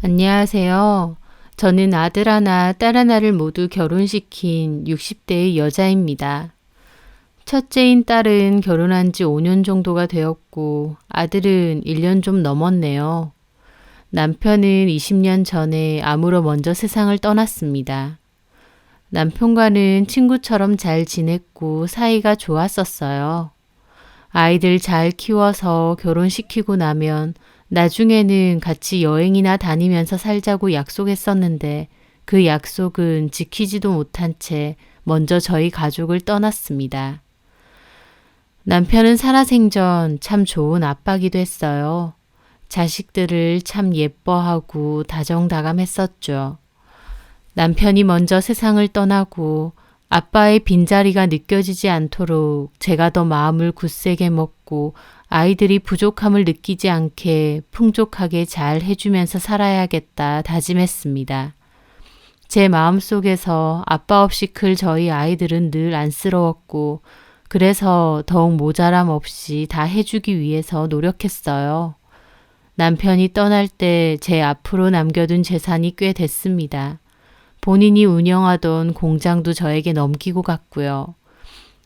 안녕하세요. 저는 아들 하나, 딸 하나를 모두 결혼시킨 60대의 여자입니다. 첫째인 딸은 결혼한 지 5년 정도가 되었고, 아들은 1년 좀 넘었네요. 남편은 20년 전에 암으로 먼저 세상을 떠났습니다. 남편과는 친구처럼 잘 지냈고 사이가 좋았었어요. 아이들 잘 키워서 결혼시키고 나면 나중에는 같이 여행이나 다니면서 살자고 약속했었는데 그 약속은 지키지도 못한 채 먼저 저희 가족을 떠났습니다. 남편은 살아생전 참 좋은 아빠기도 했어요. 자식들을 참 예뻐하고 다정다감했었죠. 남편이 먼저 세상을 떠나고 아빠의 빈자리가 느껴지지 않도록 제가 더 마음을 굳세게 먹고 아이들이 부족함을 느끼지 않게 풍족하게 잘 해주면서 살아야겠다 다짐했습니다. 제 마음속에서 아빠 없이 클 저희 아이들은 늘 안쓰러웠고 그래서 더욱 모자람 없이 다 해주기 위해서 노력했어요. 남편이 떠날 때 제 앞으로 남겨둔 재산이 꽤 됐습니다. 본인이 운영하던 공장도 저에게 넘기고 갔고요.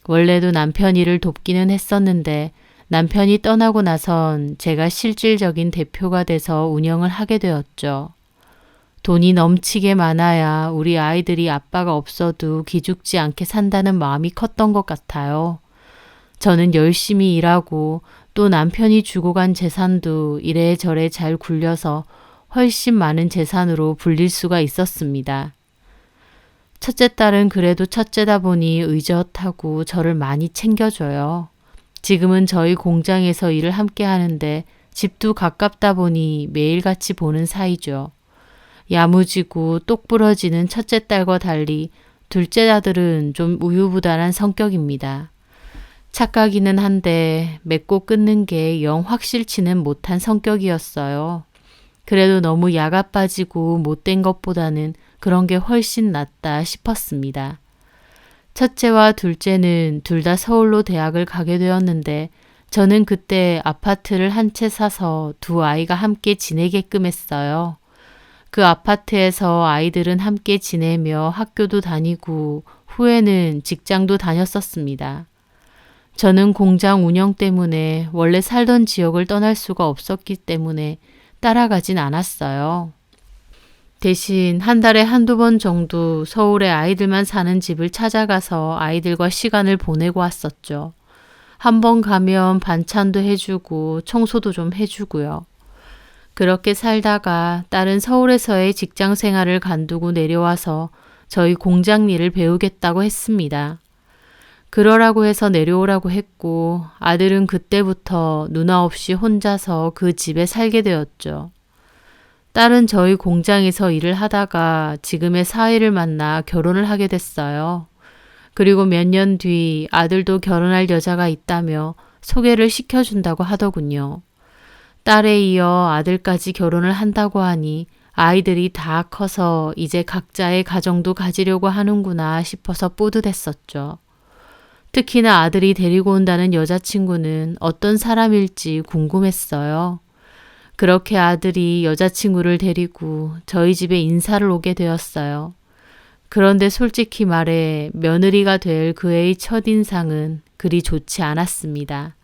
원래도 남편 일을 돕기는 했었는데 남편이 떠나고 나선 제가 실질적인 대표가 돼서 운영을 하게 되었죠. 돈이 넘치게 많아야 우리 아이들이 아빠가 없어도 기죽지 않게 산다는 마음이 컸던 것 같아요. 저는 열심히 일하고 또 남편이 주고 간 재산도 이래저래 잘 굴려서 훨씬 많은 재산으로 불릴 수가 있었습니다. 첫째 딸은 그래도 첫째다 보니 의젓하고 저를 많이 챙겨줘요. 지금은 저희 공장에서 일을 함께 하는데 집도 가깝다 보니 매일같이 보는 사이죠. 야무지고 똑부러지는 첫째 딸과 달리 둘째 아들은 좀 우유부단한 성격입니다. 착하기는 한데 맺고 끊는 게 영 확실치는 못한 성격이었어요. 그래도 너무 야가 빠지고 못된 것보다는 그런 게 훨씬 낫다 싶었습니다. 첫째와 둘째는 둘 다 서울로 대학을 가게 되었는데 저는 그때 아파트를 한 채 사서 두 아이가 함께 지내게끔 했어요. 그 아파트에서 아이들은 함께 지내며 학교도 다니고 후에는 직장도 다녔었습니다. 저는 공장 운영 때문에 원래 살던 지역을 떠날 수가 없었기 때문에 따라가진 않았어요. 대신 한 달에 한두 번 정도 서울에 아이들만 사는 집을 찾아가서 아이들과 시간을 보내고 왔었죠. 한 번 가면 반찬도 해주고 청소도 좀 해주고요. 그렇게 살다가 딸은 서울에서의 직장 생활을 간두고 내려와서 저희 공장 일을 배우겠다고 했습니다. 그러라고 해서 내려오라고 했고 아들은 그때부터 누나 없이 혼자서 그 집에 살게 되었죠. 딸은 저희 공장에서 일을 하다가 지금의 사위를 만나 결혼을 하게 됐어요. 그리고 몇 년 뒤 아들도 결혼할 여자가 있다며 소개를 시켜준다고 하더군요. 딸에 이어 아들까지 결혼을 한다고 하니 아이들이 다 커서 이제 각자의 가정도 가지려고 하는구나 싶어서 뿌듯했었죠. 특히나 아들이 데리고 온다는 여자친구는 어떤 사람일지 궁금했어요. 그렇게 아들이 여자친구를 데리고 저희 집에 인사를 오게 되었어요. 그런데 솔직히 말해 며느리가 될 그의 첫인상은 그리 좋지 않았습니다.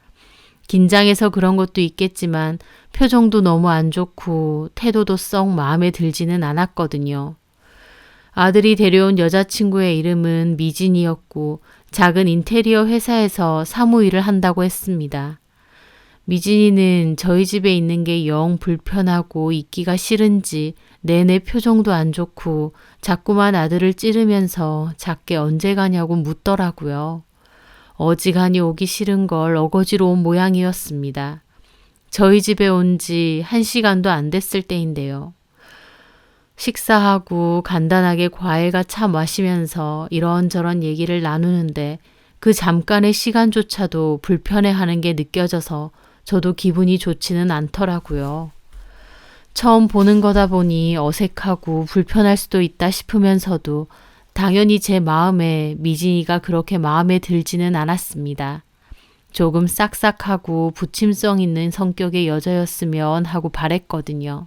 긴장해서 그런 것도 있겠지만 표정도 너무 안 좋고 태도도 썩 마음에 들지는 않았거든요. 아들이 데려온 여자친구의 이름은 미진이었고 작은 인테리어 회사에서 사무일을 한다고 했습니다. 미진이는 저희 집에 있는 게 영 불편하고 있기가 싫은지 내내 표정도 안 좋고 자꾸만 아들을 찌르면서 작게 언제 가냐고 묻더라고요. 어지간히 오기 싫은 걸 어거지로 온 모양이었습니다. 저희 집에 온 지 1시간도 안 됐을 때인데요. 식사하고 간단하게 과일과 차 마시면서 이런저런 얘기를 나누는데 그 잠깐의 시간조차도 불편해하는 게 느껴져서 저도 기분이 좋지는 않더라고요. 처음 보는 거다 보니 어색하고 불편할 수도 있다 싶으면서도 당연히 제 마음에 미진이가 그렇게 마음에 들지는 않았습니다. 조금 싹싹하고 부침성 있는 성격의 여자였으면 하고 바랬거든요.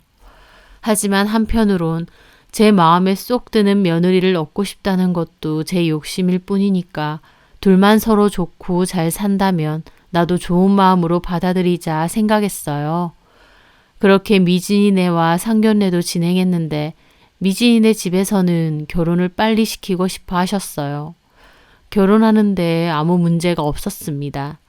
하지만 한편으론 제 마음에 쏙 드는 며느리를 얻고 싶다는 것도 제 욕심일 뿐이니까 둘만 서로 좋고 잘 산다면 나도 좋은 마음으로 받아들이자 생각했어요. 그렇게 미진이네와 상견례도 진행했는데 미진이네 집에서는 결혼을 빨리 시키고 싶어 하셨어요. 결혼하는데 아무 문제가 없었습니다.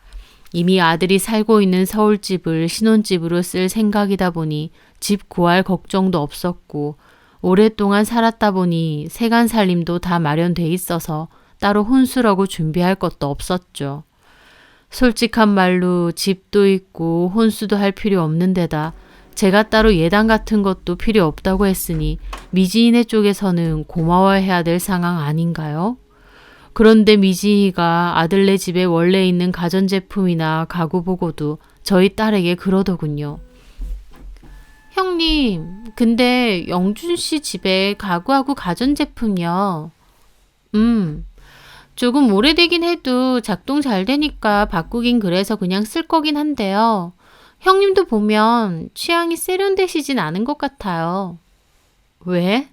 이미 아들이 살고 있는 서울집을 신혼집으로 쓸 생각이다 보니 집 구할 걱정도 없었고 오랫동안 살았다 보니 세간 살림도 다 마련돼 있어서 따로 혼수라고 준비할 것도 없었죠. 솔직한 말로 집도 있고 혼수도 할 필요 없는 데다 제가 따로 예단 같은 것도 필요 없다고 했으니 미지인의 쪽에서는 고마워해야 될 상황 아닌가요? 그런데 미지희가 아들네 집에 원래 있는 가전제품이나 가구 보고도 저희 딸에게 그러더군요. 형님, 근데 영준 씨 집에 가구하고 가전제품이요. 조금 오래되긴 해도 작동 잘 되니까 바꾸긴 그래서 그냥 쓸 거긴 한데요. 형님도 보면 취향이 세련되시진 않은 것 같아요. 왜?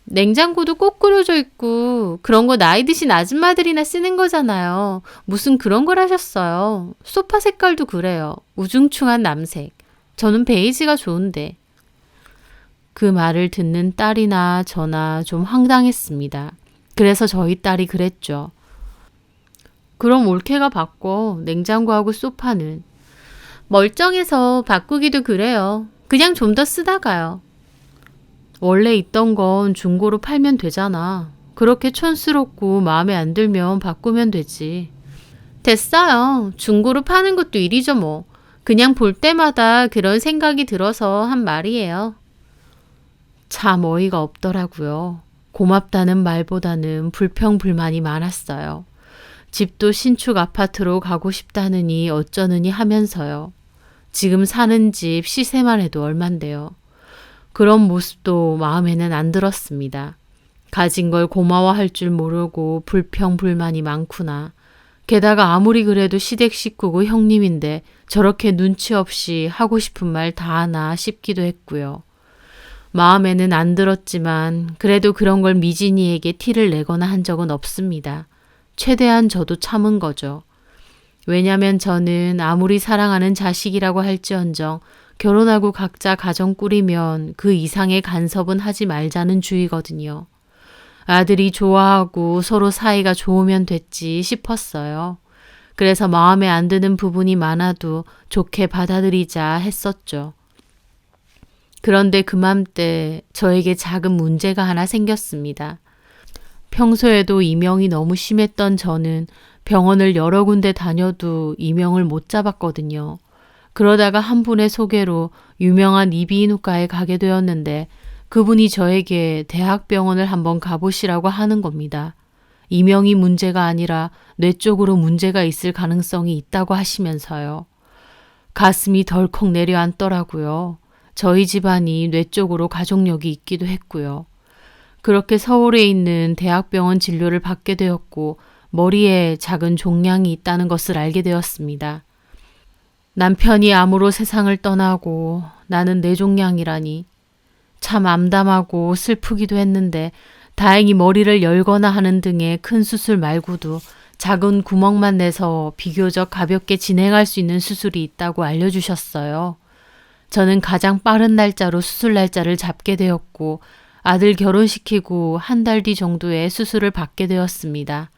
냉장고도 꼭 끓여져 있고 그런 거 나이 드신 아줌마들이나 쓰는 거잖아요. 무슨 그런 걸 하셨어요. 소파 색깔도 그래요. 우중충한 남색. 저는 베이지가 좋은데. 그 말을 듣는 딸이나 저나 좀 황당했습니다. 그래서 저희 딸이 그랬죠. 그럼 올케가 바꿔. 냉장고하고 소파는. 멀쩡해서 바꾸기도 그래요. 그냥 좀 더 쓰다가요. 원래 있던 건 중고로 팔면 되잖아. 그렇게 촌스럽고 마음에 안 들면 바꾸면 되지. 됐어요. 중고로 파는 것도 일이죠 뭐. 그냥 볼 때마다 그런 생각이 들어서 한 말이에요. 참 어이가 없더라고요. 고맙다는 말보다는 불평불만이 많았어요. 집도 신축 아파트로 가고 싶다느니 어쩌느니 하면서요. 지금 사는 집 시세만 해도 얼만데요. 그런 모습도 마음에는 안 들었습니다. 가진 걸 고마워할 줄 모르고 불평불만이 많구나. 게다가 아무리 그래도 시댁 식구고 형님인데 저렇게 눈치 없이 하고 싶은 말 다 하나 싶기도 했고요. 마음에는 안 들었지만 그래도 그런 걸 미진이에게 티를 내거나 한 적은 없습니다. 최대한 저도 참은 거죠. 왜냐면 저는 아무리 사랑하는 자식이라고 할지언정 결혼하고 각자 가정 꾸리면 그 이상의 간섭은 하지 말자는 주의거든요. 아들이 좋아하고 서로 사이가 좋으면 됐지 싶었어요. 그래서 마음에 안 드는 부분이 많아도 좋게 받아들이자 했었죠. 그런데 그맘때 저에게 작은 문제가 하나 생겼습니다. 평소에도 이명이 너무 심했던 저는 병원을 여러 군데 다녀도 이명을 못 잡았거든요. 그러다가 한 분의 소개로 유명한 이비인후과에 가게 되었는데 그분이 저에게 대학병원을 한번 가보시라고 하는 겁니다. 이명이 문제가 아니라 뇌 쪽으로 문제가 있을 가능성이 있다고 하시면서요. 가슴이 덜컥 내려앉더라고요. 저희 집안이 뇌 쪽으로 가족력이 있기도 했고요. 그렇게 서울에 있는 대학병원 진료를 받게 되었고 머리에 작은 종양이 있다는 것을 알게 되었습니다. 남편이 암으로 세상을 떠나고 나는 뇌종양이라니 참 암담하고 슬프기도 했는데 다행히 머리를 열거나 하는 등의 큰 수술 말고도 작은 구멍만 내서 비교적 가볍게 진행할 수 있는 수술이 있다고 알려주셨어요. 저는 가장 빠른 날짜로 수술 날짜를 잡게 되었고 아들 결혼시키고 한 달 뒤 정도에 수술을 받게 되었습니다.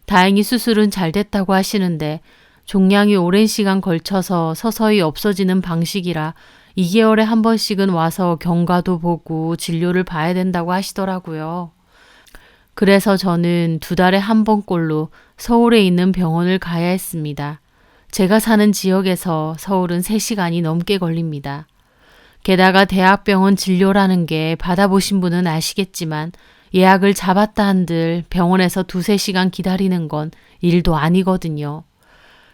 다행히 수술은 잘 됐다고 하시는데 종양이 오랜 시간 걸쳐서 서서히 없어지는 방식이라 2개월에 한 번씩은 와서 경과도 보고 진료를 봐야 된다고 하시더라고요. 그래서 저는 2달에 한 번꼴로 서울에 있는 병원을 가야 했습니다. 제가 사는 지역에서 서울은 3시간이 넘게 걸립니다. 게다가 대학병원 진료라는 게 받아보신 분은 아시겠지만 예약을 잡았다 한들 병원에서 2-3시간 기다리는 건 일도 아니거든요.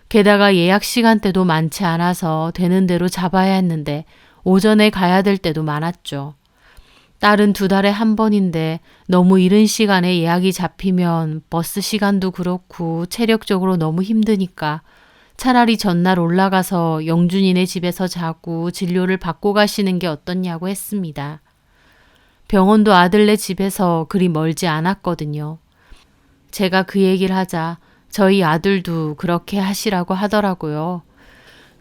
게다가 예약 시간대도 많지 않아서 되는 대로 잡아야 했는데 오전에 가야 될 때도 많았죠. 딸은 2달에 한 번인데 너무 이른 시간에 예약이 잡히면 버스 시간도 그렇고 체력적으로 너무 힘드니까 차라리 전날 올라가서 영준이네 집에서 자고 진료를 받고 가시는 게 어떻냐고 했습니다. 병원도 아들네 집에서 그리 멀지 않았거든요. 제가 그 얘기를 하자 저희 아들도 그렇게 하시라고 하더라고요.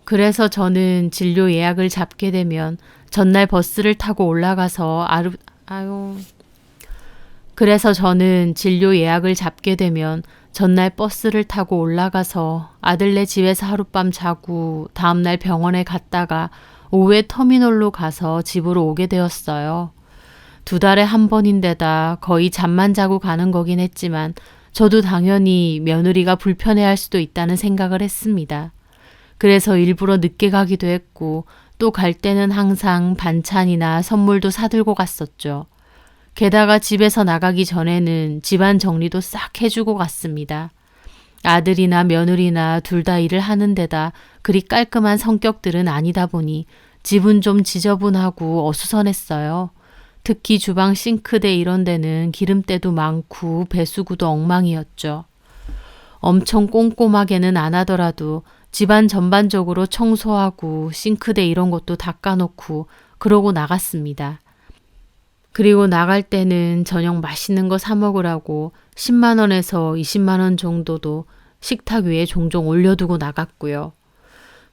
그래서 저는 진료 예약을 잡게 되면 전날 버스를 타고 올라가서 그래서 저는 진료 예약을 잡게 되면 전날 버스를 타고 올라가서 아들네 집에서 하룻밤 자고 다음날 병원에 갔다가 오후에 터미널로 가서 집으로 오게 되었어요. 2달에 한 번인데다 거의 잠만 자고 가는 거긴 했지만 저도 당연히 며느리가 불편해할 수도 있다는 생각을 했습니다. 그래서 일부러 늦게 가기도 했고 또 갈 때는 항상 반찬이나 선물도 사들고 갔었죠. 게다가 집에서 나가기 전에는 집안 정리도 싹 해주고 갔습니다. 아들이나 며느리나 둘 다 일을 하는 데다 그리 깔끔한 성격들은 아니다 보니 집은 좀 지저분하고 어수선했어요. 특히 주방 싱크대 이런 데는 기름때도 많고 배수구도 엉망이었죠. 엄청 꼼꼼하게는 안 하더라도 집안 전반적으로 청소하고 싱크대 이런 것도 닦아놓고 그러고 나갔습니다. 그리고 나갈 때는 저녁 맛있는 거 사 먹으라고 10만 원에서 20만 원 정도도 식탁 위에 종종 올려두고 나갔고요.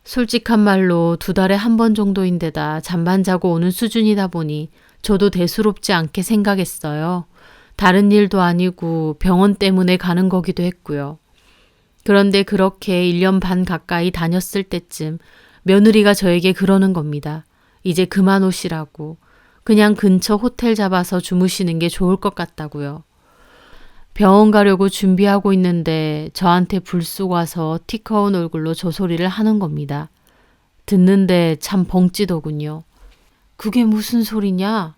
솔직한 말로 2달에 한 번 정도인데다 잠만 자고 오는 수준이다 보니 저도 대수롭지 않게 생각했어요. 다른 일도 아니고 병원 때문에 가는 거기도 했고요. 그런데 그렇게 1년 반 가까이 다녔을 때쯤 며느리가 저에게 그러는 겁니다. 이제 그만 오시라고. 그냥 근처 호텔 잡아서 주무시는 게 좋을 것 같다고요. 병원 가려고 준비하고 있는데 저한테 불쑥 와서 티커운 얼굴로 저 소리를 하는 겁니다. 듣는데 참 벙찌더군요. 그게 무슨 소리냐?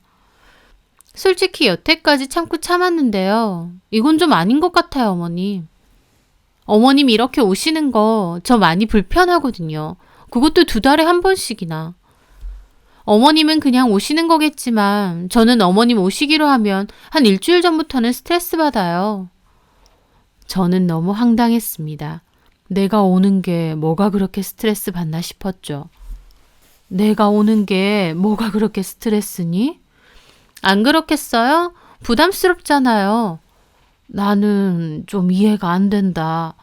솔직히 여태까지 참고 참았는데요. 이건 좀 아닌 것 같아요, 어머님. 어머님 이렇게 오시는 거 저 많이 불편하거든요. 그것도 2달에 한 번씩이나. 어머님은 그냥 오시는 거겠지만 저는 어머님 오시기로 하면 한 일주일 전부터는 스트레스 받아요. 저는 너무 황당했습니다. 내가 오는 게 뭐가 그렇게 스트레스 받나 싶었죠. 내가 오는 게 뭐가 그렇게 스트레스니? 안 그렇겠어요? 부담스럽잖아요. 나는 좀 이해가 안 된다.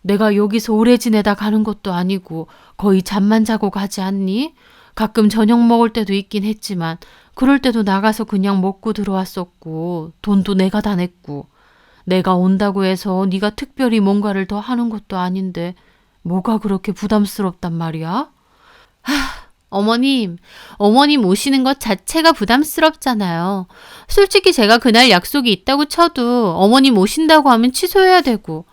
내가 여기서 오래 지내다 가는 것도 아니고 거의 잠만 자고 가지 않니? 가끔 저녁 먹을 때도 있긴 했지만 그럴 때도 나가서 그냥 먹고 들어왔었고 돈도 내가 다 냈고 내가 온다고 해서 네가 특별히 뭔가를 더 하는 것도 아닌데 뭐가 그렇게 부담스럽단 말이야? 어머님 오시는 것 자체가 부담스럽잖아요. 솔직히 제가 그날 약속이 있다고 쳐도 어머님 오신다고 하면 취소해야 되고.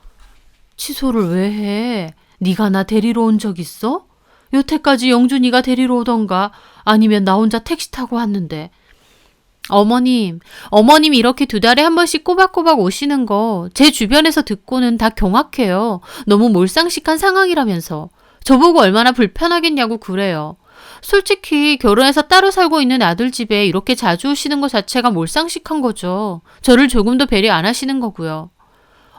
취소를 왜 해? 네가 나 데리러 온 적 있어? 여태까지 영준이가 데리러 오던가 아니면 나 혼자 택시 타고 왔는데. 어머님 이렇게 2달에 한 번씩 꼬박꼬박 오시는 거 제 주변에서 듣고는 다 경악해요. 너무 몰상식한 상황이라면서. 저보고 얼마나 불편하겠냐고 그래요. 솔직히 결혼해서 따로 살고 있는 아들 집에 이렇게 자주 오시는 것 자체가 몰상식한 거죠. 저를 조금 더 배려 안 하시는 거고요.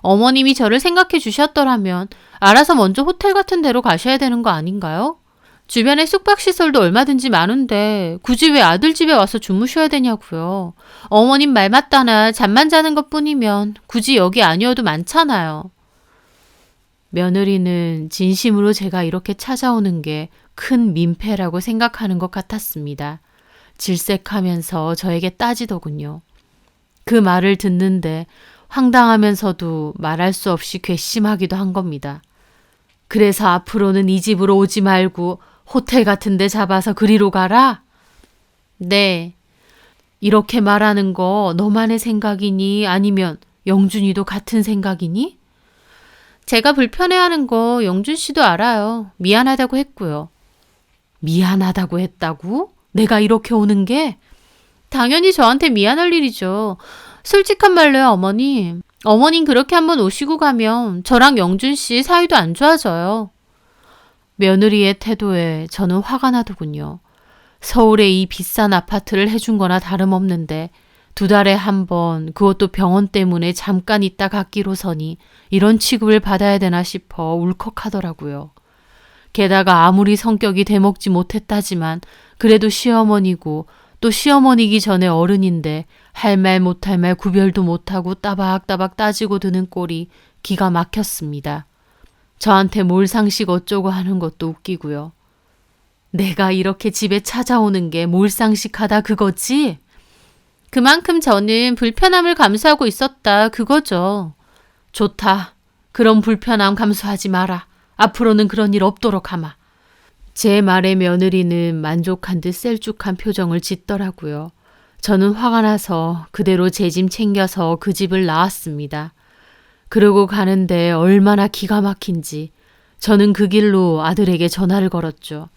어머님이 저를 생각해 주셨더라면 알아서 먼저 호텔 같은 데로 가셔야 되는 거 아닌가요? 주변에 숙박시설도 얼마든지 많은데 굳이 왜 아들 집에 와서 주무셔야 되냐고요. 어머님 말 맞다나 잠만 자는 것뿐이면 굳이 여기 아니어도 많잖아요. 며느리는 진심으로 제가 이렇게 찾아오는 게 큰 민폐라고 생각하는 것 같았습니다. 질색하면서 저에게 따지더군요. 그 말을 듣는데 황당하면서도 말할 수 없이 괘씸하기도 한 겁니다. 그래서 앞으로는 이 집으로 오지 말고 호텔 같은 데 잡아서 그리로 가라? 네. 이렇게 말하는 거 너만의 생각이니 아니면 영준이도 같은 생각이니? 제가 불편해하는 거 영준 씨도 알아요. 미안하다고 했고요. 미안하다고 했다고? 내가 이렇게 오는 게? 당연히 저한테 미안할 일이죠. 솔직한 말로요, 어머님. 어머님 그렇게 한번 오시고 가면 저랑 영준 씨 사이도 안 좋아져요. 며느리의 태도에 저는 화가 나더군요. 서울에 이 비싼 아파트를 해준 거나 다름없는데 2달에 한 번 그것도 병원 때문에 잠깐 있다 갔기로서니 이런 취급을 받아야 되나 싶어 울컥하더라고요. 게다가 아무리 성격이 대먹지 못했다지만 그래도 시어머니고 또 시어머니기 전에 어른인데 할 말 못할 말 구별도 못하고 따박따박 따지고 드는 꼴이 기가 막혔습니다. 저한테 몰상식 어쩌고 하는 것도 웃기고요. 내가 이렇게 집에 찾아오는 게 몰상식하다 그거지? 그만큼 저는 불편함을 감수하고 있었다 그거죠. 좋다. 그런 불편함 감수하지 마라. 앞으로는 그런 일 없도록 하마. 제 말에 며느리는 만족한 듯 셀쭉한 표정을 짓더라고요. 저는 화가 나서 그대로 제 짐 챙겨서 그 집을 나왔습니다. 그러고 가는데 얼마나 기가 막힌지 저는 그 길로 아들에게 전화를 걸었죠.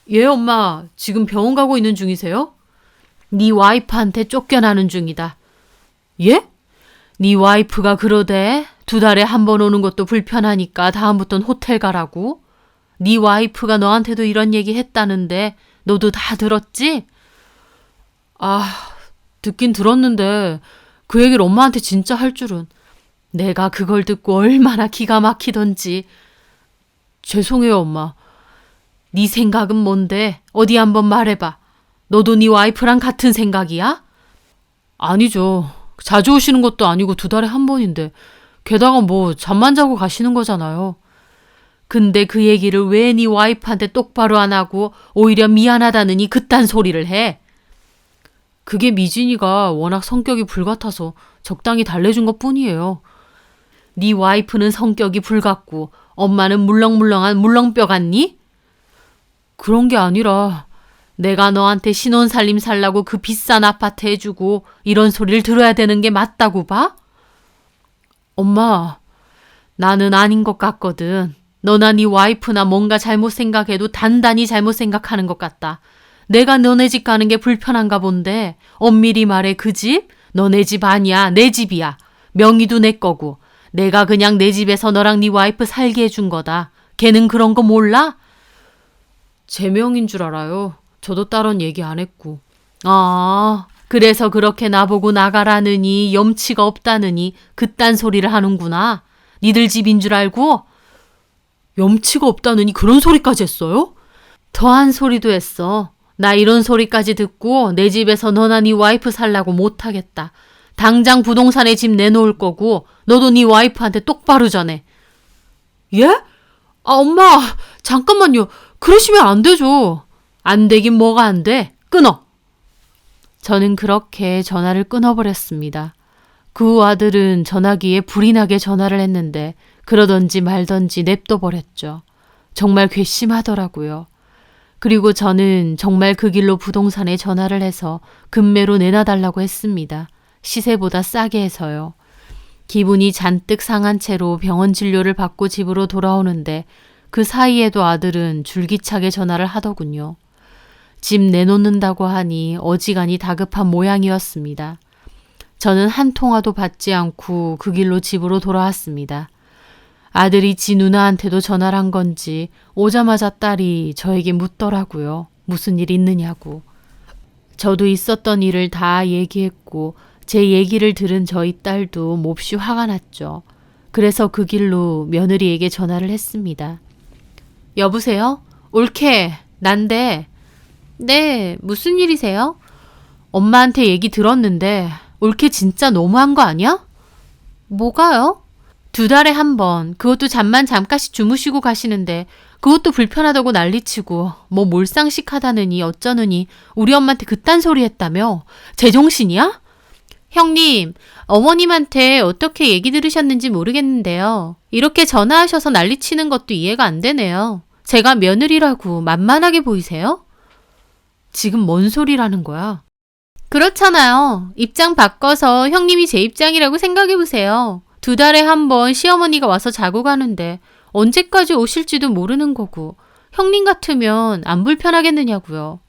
예, 엄마. 지금 병원 가고 있는 중이세요? 네 와이프한테 쫓겨나는 중이다. 예? 네 와이프가 그러대? 2달에 한 번 오는 것도 불편하니까 다음부턴 호텔 가라고? 네 와이프가 너한테도 이런 얘기 했다는데 너도 다 들었지? 아, 듣긴 들었는데 그 얘기를 엄마한테 진짜 할 줄은. 내가 그걸 듣고 얼마나 기가 막히던지. 죄송해요, 엄마. 네 생각은 뭔데? 어디 한번 말해봐. 너도 네 와이프랑 같은 생각이야? 아니죠. 자주 오시는 것도 아니고 2달에 한 번인데 게다가 뭐 잠만 자고 가시는 거잖아요. 근데 그 얘기를 왜 네 와이프한테 똑바로 안 하고 오히려 미안하다느니 그딴 소리를 해? 그게 미진이가 워낙 성격이 불같아서 적당히 달래준 것뿐이에요. 네 와이프는 성격이 불같고 엄마는 물렁물렁한 물렁뼈 같니? 그런 게 아니라 내가 너한테 신혼살림 살라고 그 비싼 아파트 해주고 이런 소리를 들어야 되는 게 맞다고 봐? 엄마, 나는 아닌 것 같거든. 너나 네 와이프나 뭔가 잘못 생각해도 단단히 잘못 생각하는 것 같다. 내가 너네 집 가는 게 불편한가 본데 엄밀히 말해 그 집? 너네 집 아니야. 내 집이야. 명의도 내 거고. 내가 그냥 내 집에서 너랑 네 와이프 살게 해준 거다. 걔는 그런 거 몰라? 제 명인 줄 알아요. 저도 따론 얘기 안 했고. 아, 그래서 그렇게 나보고 나가라느니 염치가 없다느니 그딴 소리를 하는구나. 니들 집인 줄 알고? 염치가 없다느니 그런 소리까지 했어요? 더한 소리도 했어. 나 이런 소리까지 듣고 내 집에서 너나 네 와이프 살라고 못하겠다. 당장 부동산에 집 내놓을 거고 너도 네 와이프한테 똑바로 전해. 예? 아, 엄마, 잠깐만요. 그러시면 안 되죠. 안 되긴 뭐가 안 돼. 끊어. 저는 그렇게 전화를 끊어버렸습니다. 그 후 아들은 전화기에 불이 나게 전화를 했는데 그러던지 말던지 냅둬버렸죠. 정말 괘씸하더라고요. 그리고 저는 정말 그 길로 부동산에 전화를 해서 급매로 내놔달라고 했습니다. 시세보다 싸게 해서요. 기분이 잔뜩 상한 채로 병원 진료를 받고 집으로 돌아오는데 그 사이에도 아들은 줄기차게 전화를 하더군요. 집 내놓는다고 하니 어지간히 다급한 모양이었습니다. 저는 한 통화도 받지 않고 그 길로 집으로 돌아왔습니다. 아들이 지 누나한테도 전화를 한 건지 오자마자 딸이 저에게 묻더라고요. 무슨 일 있느냐고. 저도 있었던 일을 다 얘기했고 제 얘기를 들은 저희 딸도 몹시 화가 났죠. 그래서 그 길로 며느리에게 전화를 했습니다. 여보세요? 올케, 난데. 네, 무슨 일이세요? 엄마한테 얘기 들었는데 올케 진짜 너무한 거 아니야? 뭐가요? 2달에 한 번, 그것도 잠만 잠깐씩 주무시고 가시는데 그것도 불편하다고 난리치고 뭐 몰상식하다느니 어쩌느니 우리 엄마한테 그딴 소리 했다며? 제정신이야? 형님, 어머님한테 어떻게 얘기 들으셨는지 모르겠는데요. 이렇게 전화하셔서 난리치는 것도 이해가 안 되네요. 제가 며느리라고 만만하게 보이세요? 지금 뭔 소리라는 거야? 그렇잖아요. 입장 바꿔서 형님이 제 입장이라고 생각해보세요. 2달에 한 번 시어머니가 와서 자고 가는데 언제까지 오실지도 모르는 거고 형님 같으면 안 불편하겠느냐고요.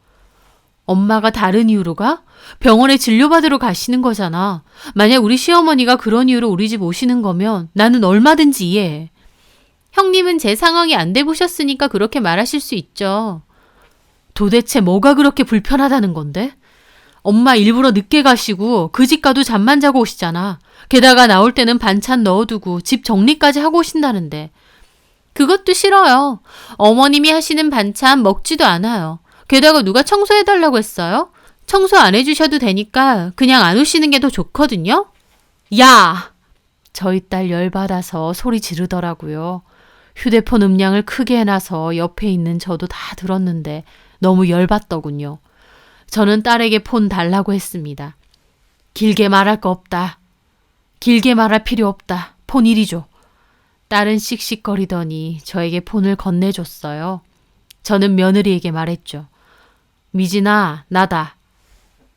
엄마가 다른 이유로 가? 병원에 진료받으러 가시는 거잖아. 만약 우리 시어머니가 그런 이유로 우리 집 오시는 거면 나는 얼마든지 이해해. 형님은 제 상황이 안 돼 보셨으니까 그렇게 말하실 수 있죠. 도대체 뭐가 그렇게 불편하다는 건데? 엄마 일부러 늦게 가시고 그 집 가도 잠만 자고 오시잖아. 게다가 나올 때는 반찬 넣어두고 집 정리까지 하고 오신다는데. 그것도 싫어요. 어머님이 하시는 반찬 먹지도 않아요. 게다가 누가 청소해달라고 했어요? 청소 안 해주셔도 되니까 그냥 안 오시는 게 더 좋거든요? 야! 저희 딸 열받아서 소리 지르더라고요. 휴대폰 음량을 크게 해놔서 옆에 있는 저도 다 들었는데 너무 열받더군요. 저는 딸에게 폰 달라고 했습니다. 길게 말할 거 없다. 길게 말할 필요 없다. 폰 이리 줘. 딸은 씩씩거리더니 저에게 폰을 건네줬어요. 저는 며느리에게 말했죠. 미진아, 나다.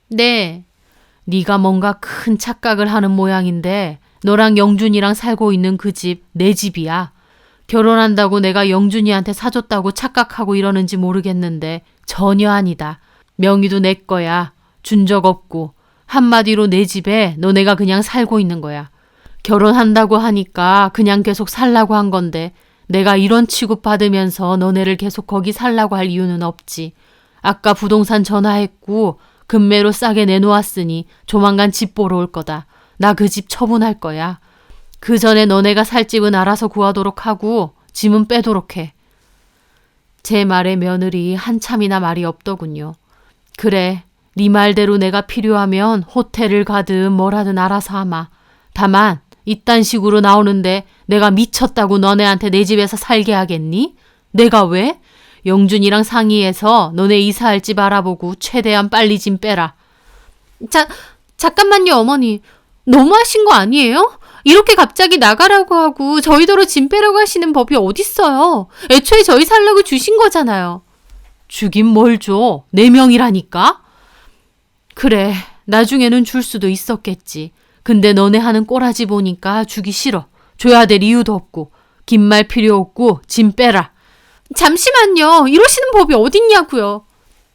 네. 네가 뭔가 큰 착각을 하는 모양인데 너랑 영준이랑 살고 있는 그 집 내 집이야. 결혼한다고 내가 영준이한테 사줬다고 착각하고 이러는지 모르겠는데 전혀 아니다. 명의도 내 거야. 준 적 없고. 한마디로 내 집에 너네가 그냥 살고 있는 거야. 결혼한다고 하니까 그냥 계속 살라고 한 건데 내가 이런 취급받으면서 너네를 계속 거기 살라고 할 이유는 없지. 아까 부동산 전화했고 금매로 싸게 내놓았으니 조만간 집 보러 올 거다. 나 그 집 처분할 거야. 그 전에 너네가 살 집은 알아서 구하도록 하고 짐은 빼도록 해. 제 말에 며느리 한참이나 말이 없더군요. 그래, 네 말대로 내가 필요하면 호텔을 가든 뭘 하든 알아서 하마. 다만 이딴 식으로 나오는데 내가 미쳤다고 너네한테 내 집에서 살게 하겠니? 내가 왜? 영준이랑 상의해서 너네 이사할 집 알아보고 최대한 빨리 짐 빼라. 잠깐만요, 어머니. 너무하신 거 아니에요? 이렇게 갑자기 나가라고 하고 저희더러 짐 빼라고 하시는 법이 어딨어요. 애초에 저희 살라고 주신 거잖아요. 주긴 뭘 줘. 4명이라니까. 그래, 나중에는 줄 수도 있었겠지. 근데 너네 하는 꼬라지 보니까 주기 싫어. 줘야 될 이유도 없고. 긴 말 필요 없고 짐 빼라. 잠시만요. 이러시는 법이 어딨냐고요.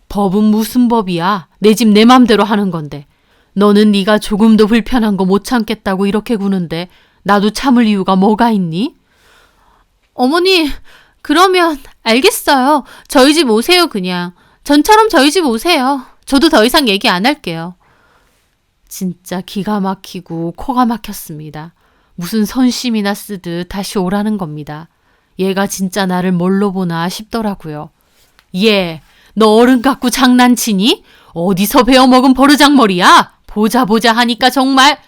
법은 무슨 법이야. 내 집 내 맘대로 하는 건데. 너는 네가 조금도 불편한 거 못 참겠다고 이렇게 구는데 나도 참을 이유가 뭐가 있니? 어머니, 그러면 알겠어요. 저희 집 오세요 그냥. 전처럼 저희 집 오세요. 저도 더 이상 얘기 안 할게요. 진짜 기가 막히고 코가 막혔습니다. 무슨 선심이나 쓰듯 다시 오라는 겁니다. 얘가 진짜 나를 뭘로 보나 싶더라고요. 얘, 너 어른 갖고 장난치니? 어디서 배워먹은 버르장머리야? 보자 하니까 정말.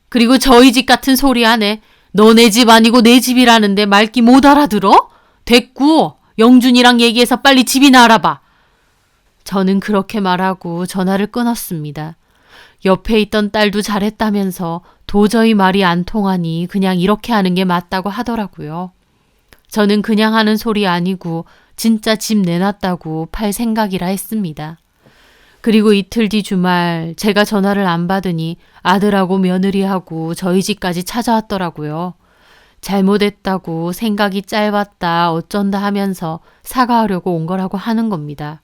그리고 저희 집 같은 소리 하네. 너네 집 아니고 내 집이라는데 말귀 못 알아들어? 됐고, 영준이랑 얘기해서 빨리 집이나 알아봐. 저는 그렇게 말하고 전화를 끊었습니다. 옆에 있던 딸도 잘했다면서 도저히 말이 안 통하니 그냥 이렇게 하는 게 맞다고 하더라고요. 저는 그냥 하는 소리 아니고 진짜 집 내놨다고 팔 생각이라 했습니다. 그리고 이틀 뒤 주말 제가 전화를 안 받으니 아들하고 며느리하고 저희 집까지 찾아왔더라고요. 잘못했다고 생각이 짧았다 어쩐다 하면서 사과하려고 온 거라고 하는 겁니다.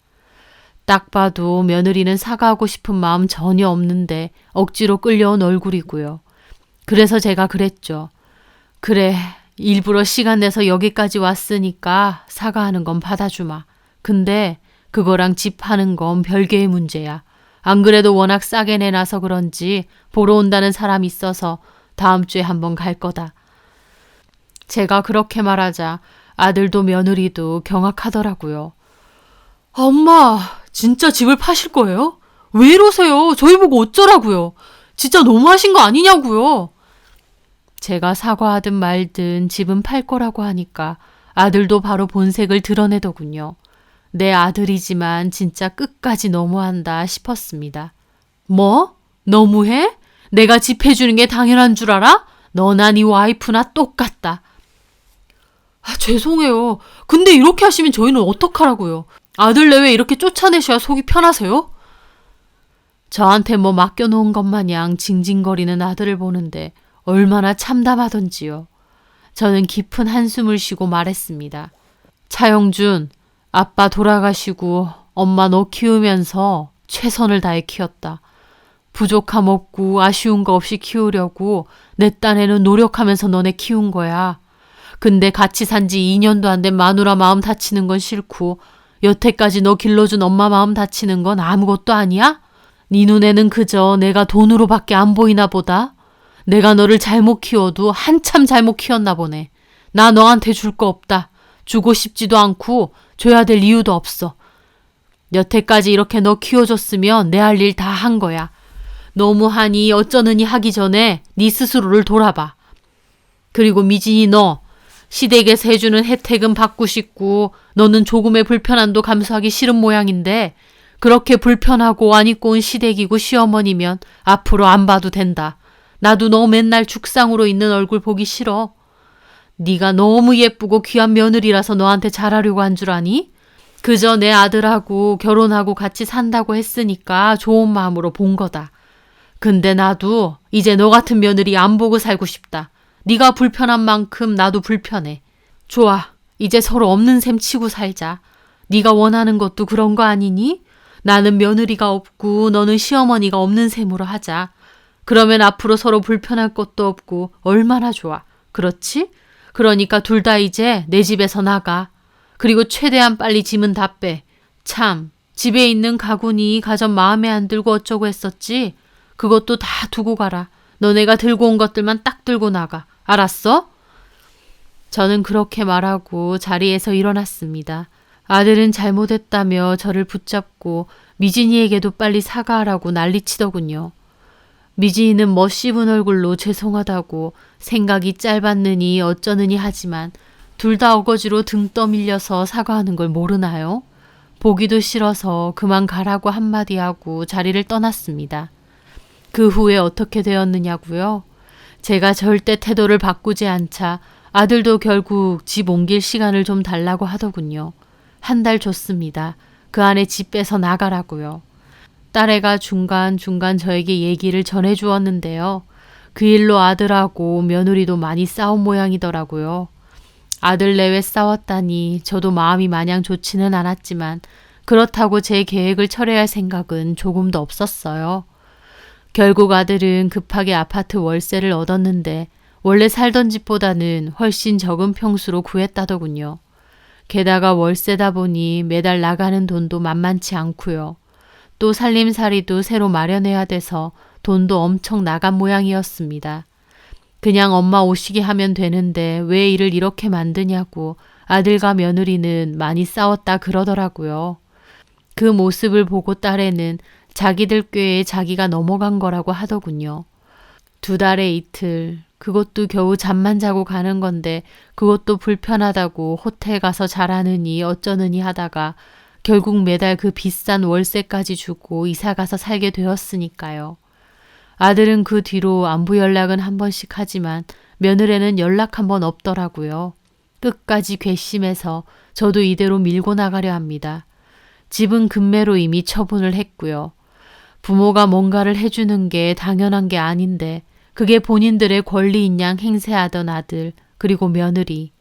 딱 봐도 며느리는 사과하고 싶은 마음 전혀 없는데 억지로 끌려온 얼굴이고요. 그래서 제가 그랬죠. 그래, 일부러 시간 내서 여기까지 왔으니까 사과하는 건 받아주마. 근데 그거랑 집 파는 건 별개의 문제야. 안 그래도 워낙 싸게 내놔서 그런지 보러 온다는 사람이 있어서 다음 주에 한번 갈 거다. 제가 그렇게 말하자 아들도 며느리도 경악하더라고요. 엄마, 진짜 집을 파실 거예요? 왜 이러세요? 저희 보고 어쩌라고요? 진짜 너무하신 거 아니냐고요? 제가 사과하든 말든 집은 팔 거라고 하니까 아들도 바로 본색을 드러내더군요. 내 아들이지만 진짜 끝까지 너무한다 싶었습니다. 뭐? 너무해? 내가 집 해주는 게 당연한 줄 알아? 너나 네 와이프나 똑같다. 죄송해요. 근데 이렇게 하시면 저희는 어떡하라고요? 아들 내외 이렇게 쫓아내셔야 속이 편하세요? 저한테 뭐 맡겨놓은 것 마냥 징징거리는 아들을 보는데 얼마나 참담하던지요. 저는 깊은 한숨을 쉬고 말했습니다. 차영준, 아빠 돌아가시고 엄마 너 키우면서 최선을 다해 키웠다. 부족함 없고 아쉬운 거 없이 키우려고 내 딴에는 노력하면서 너네 키운 거야. 근데 같이 산 지 2년도 안 된 마누라 마음 다치는 건 싫고 여태까지 너 길러준 엄마 마음 다치는 건 아무것도 아니야? 네 눈에는 그저 내가 돈으로밖에 안 보이나 보다. 내가 너를 잘못 키워도 한참 잘못 키웠나 보네. 나 너한테 줄 거 없다. 주고 싶지도 않고 줘야 될 이유도 없어. 여태까지 이렇게 너 키워줬으면 내 할 일 다 한 거야. 너무하니 어쩌느니 하기 전에 네 스스로를 돌아봐. 그리고 미진이 너 시댁에서 해주는 혜택은 받고 싶고 너는 조금의 불편함도 감수하기 싫은 모양인데 그렇게 불편하고 안 입고 온 시댁이고 시어머니면 앞으로 안 봐도 된다. 나도 너 맨날 죽상으로 있는 얼굴 보기 싫어. 네가 너무 예쁘고 귀한 며느리라서 너한테 잘하려고 한 줄 아니? 그저 내 아들하고 결혼하고 같이 산다고 했으니까 좋은 마음으로 본 거다. 근데 나도 이제 너 같은 며느리 안 보고 살고 싶다. 네가 불편한 만큼 나도 불편해. 좋아. 이제 서로 없는 셈 치고 살자. 네가 원하는 것도 그런 거 아니니? 나는 며느리가 없고 너는 시어머니가 없는 셈으로 하자. 그러면 앞으로 서로 불편할 것도 없고 얼마나 좋아. 그렇지? 그러니까 둘 다 이제 내 집에서 나가. 그리고 최대한 빨리 짐은 다 빼. 참, 집에 있는 가구니 가전 마음에 안 들고 어쩌고 했었지? 그것도 다 두고 가라. 너네가 들고 온 것들만 딱 들고 나가. 알았어? 저는 그렇게 말하고 자리에서 일어났습니다. 아들은 잘못했다며 저를 붙잡고 미진이에게도 빨리 사과하라고 난리치더군요. 미진이는 멋씹은 얼굴로 죄송하다고 생각이 짧았느니 어쩌느니 하지만 둘 다 어거지로 등 떠밀려서 사과하는 걸 모르나요? 보기도 싫어서 그만 가라고 한마디 하고 자리를 떠났습니다. 그 후에 어떻게 되었느냐고요? 제가 절대 태도를 바꾸지 않자 아들도 결국 집 옮길 시간을 좀 달라고 하더군요. 1달 줬습니다. 그 안에 집 빼서 나가라고요. 딸애가 중간중간 저에게 얘기를 전해주었는데요. 그 일로 아들하고 며느리도 많이 싸운 모양이더라고요. 아들 내외 싸웠다니 저도 마음이 마냥 좋지는 않았지만 그렇다고 제 계획을 철회할 생각은 조금도 없었어요. 결국 아들은 급하게 아파트 월세를 얻었는데 원래 살던 집보다는 훨씬 적은 평수로 구했다더군요. 게다가 월세다 보니 매달 나가는 돈도 만만치 않고요. 또 살림살이도 새로 마련해야 돼서 돈도 엄청 나간 모양이었습니다. 그냥 엄마 오시게 하면 되는데 왜 일을 이렇게 만드냐고 아들과 며느리는 많이 싸웠다 그러더라고요. 그 모습을 보고 딸애는 자기들 꾀에 자기가 넘어간 거라고 하더군요. 2달에 이틀, 그것도 겨우 잠만 자고 가는 건데 그것도 불편하다고 호텔 가서 자라느니 어쩌느니 하다가 결국 매달 그 비싼 월세까지 주고 이사 가서 살게 되었으니까요. 아들은 그 뒤로 안부 연락은 한 번씩 하지만 며느리는 연락 한 번 없더라고요. 끝까지 괘씸해서 저도 이대로 밀고 나가려 합니다. 집은 금매로 이미 처분을 했고요. 부모가 뭔가를 해주는 게 당연한 게 아닌데 그게 본인들의 권리인 양 행세하던 아들 그리고 며느리.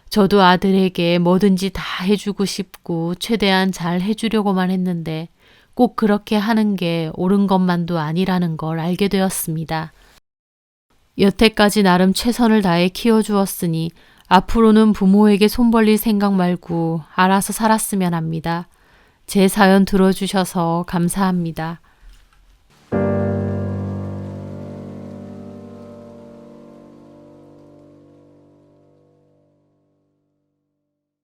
저도 아들에게 뭐든지 다 해주고 싶고 최대한 잘 해주려고만 했는데 꼭 그렇게 하는 게 옳은 것만도 아니라는 걸 알게 되었습니다. 여태까지 나름 최선을 다해 키워주었으니 앞으로는 부모에게 손 벌릴 생각 말고 알아서 살았으면 합니다. 제 사연 들어주셔서 감사합니다.